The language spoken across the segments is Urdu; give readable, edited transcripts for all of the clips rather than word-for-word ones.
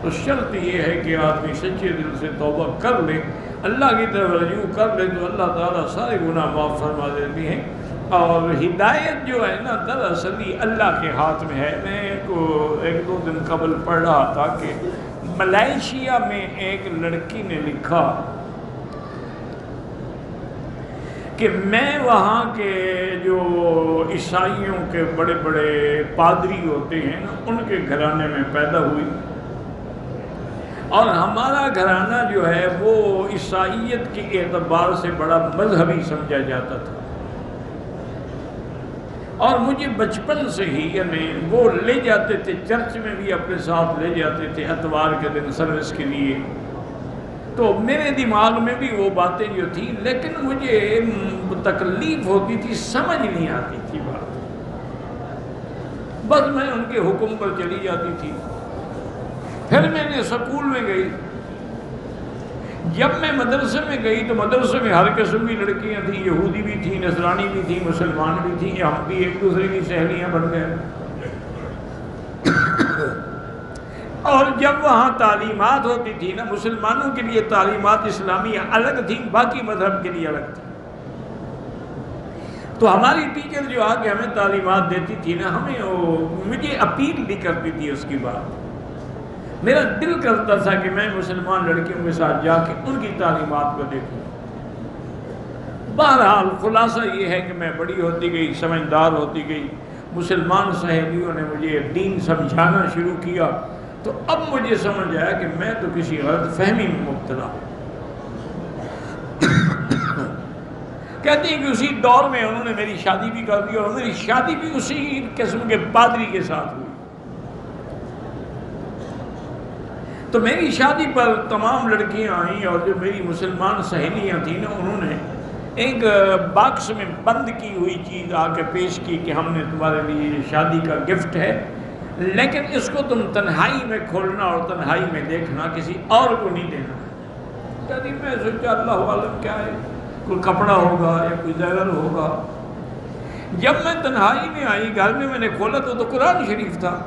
تو شرط یہ ہے کہ آدمی سچے دل سے توبہ کر لے، اللہ کی طرف رجوع کر لے تو اللہ تعالیٰ سارے گناہ معاف فرما دیتی ہیں۔ اور ہدایت جو ہے نا دراصل ہی اللہ کے ہاتھ میں ہے۔ میں ایک دو دن قبل پڑھ رہا تھا کہ ملائیشیا میں ایک لڑکی نے لکھا کہ میں وہاں کے جو عیسائیوں کے بڑے بڑے پادری ہوتے ہیں نا ان کے گھرانے میں پیدا ہوئی، اور ہمارا گھرانہ جو ہے وہ عیسائیت کے اعتبار سے بڑا مذہبی سمجھا جاتا تھا، اور مجھے بچپن سے ہی یعنی وہ لے جاتے تھے چرچ میں بھی اپنے ساتھ لے جاتے تھے اتوار کے دن سروس کے لیے، تو میرے دماغ میں بھی وہ باتیں جو تھیں، لیکن مجھے تکلیف ہوتی تھی، سمجھ نہیں آتی تھی بات، بس میں ان کے حکم پر چلی جاتی تھی۔ پھر میں نے سکول میں گئی، جب میں مدرسے میں گئی تو مدرسے میں ہر قسم کی لڑکیاں تھیں، یہودی بھی تھیں، نصرانی بھی تھیں، مسلمان بھی تھیں، ہم بھی ایک دوسرے کی سہیلیاں بن گئے۔ اور جب وہاں تعلیمات ہوتی تھی نا، مسلمانوں کے لیے تعلیمات اسلامیہ الگ تھیں، باقی مذہب کے لیے الگ تھیں، تو ہماری ٹیچر جو آ کے ہمیں تعلیمات دیتی تھی نا، مجھے اپیل بھی کرتی تھی اس کی بات، میرا دل کرتا تھا کہ میں مسلمان لڑکیوں کے ساتھ جا کے ان کی تعلیمات کو دیکھوں۔ بہرحال خلاصہ یہ ہے کہ میں بڑی ہوتی گئی، سمجھدار ہوتی گئی، مسلمان سہیلیوں نے مجھے دین سمجھانا شروع کیا، تو اب مجھے سمجھ آیا کہ میں تو کسی غلط فہمی میں مبتلا ہوں۔ کہتے ہیں کہ اسی دور میں انہوں نے میری شادی بھی کر دی، اور میری شادی بھی اسی قسم کے پادری کے ساتھ ہوئی۔ تو میری شادی پر تمام لڑکیاں آئیں، اور جو میری مسلمان سہیلیاں تھیں نا، انہوں نے ایک باکس میں بند کی ہوئی چیز آ کے پیش کی کہ ہم نے تمہارے لیے شادی کا گفٹ ہے، لیکن اس کو تم تنہائی میں کھولنا اور تنہائی میں دیکھنا، کسی اور کو نہیں دینا۔ کہتی میں سوچا اللہ عالم کیا ہے، کوئی کپڑا ہوگا یا کوئی زیور ہوگا۔ جب میں تنہائی میں آئی گھر میں نے کھولا تو قرآن شریف تھا،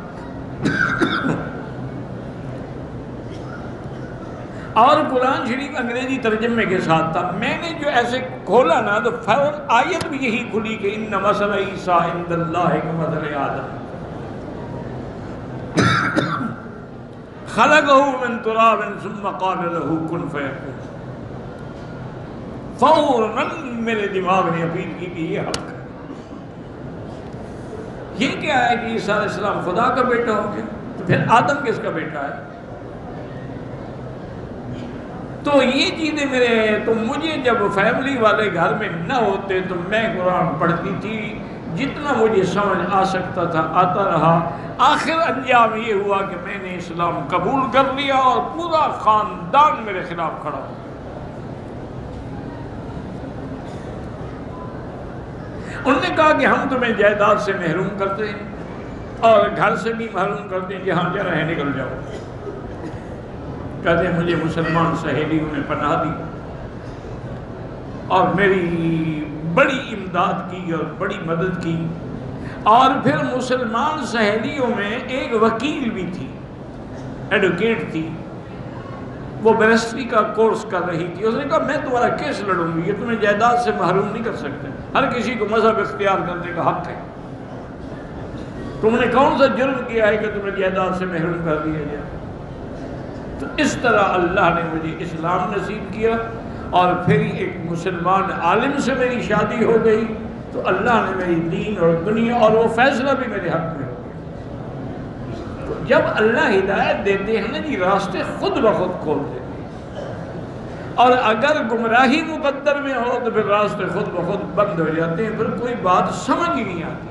اور قرآن شریف انگریزی ترجمے کے ساتھ تھا۔ میں نے جو ایسے کھولا نا تو فوراً آیت بھی یہی کھلی کہ ان مثل عیسیٰ عند اللہ کمثل آدم خلقہ من تراب ثم قال له کن فیکون۔ فوراً میرے دماغ نے اپیل کی کہ یہ حق ہے، یہ کیا ہے کہ عیسیٰ علیہ السلام خدا کا بیٹا ہو گیا، تو پھر آدم کس کا بیٹا ہے؟ تو یہ چیزیں تو مجھے جب فیملی والے گھر میں نہ ہوتے تو میں قرآن پڑھتی تھی، جتنا مجھے سمجھ آ سکتا تھا آتا رہا۔ آخر انجام یہ ہوا کہ میں نے اسلام قبول کر لیا، اور پورا خاندان میرے خلاف کھڑا ہو گیا۔ انہوں نے کہا کہ ہم تمہیں جائیداد سے محروم کرتے ہیں اور گھر سے بھی محروم کرتے ہیں، جہاں جا رہے نکل جاؤ۔ کہتے ہیں مجھے مسلمان سہیلیوں نے پناہ دی اور میری بڑی امداد کی اور بڑی مدد کی، اور پھر مسلمان سہیلیوں میں ایک وکیل بھی تھی، ایڈوکیٹ تھی، وہ بیرسٹری کا کورس کر رہی تھی۔ اس نے کہا میں تمہارا کیس لڑوں گی، یہ تمہیں جائیداد سے محروم نہیں کر سکتے، ہر کسی کو مذہب اختیار کرنے کا حق ہے، تم نے کون سا جرم کیا ہے کہ تمہیں جائیداد سے محروم کر دیا جائے؟ تو اس طرح اللہ نے مجھے اسلام نصیب کیا، اور پھر ایک مسلمان عالم سے میری شادی ہو گئی، تو اللہ نے میری دین اور دنیا اور وہ فیصلہ بھی میرے حق میں ہو گیا۔ تو جب اللہ ہدایت دیتے ہیں نا جی، راستے خود بخود کھول دیتے ہیں، اور اگر گمراہی مقدر میں ہو تو پھر راستے خود بخود بند ہو جاتے ہیں، پھر کوئی بات سمجھ ہی نہیں آتی۔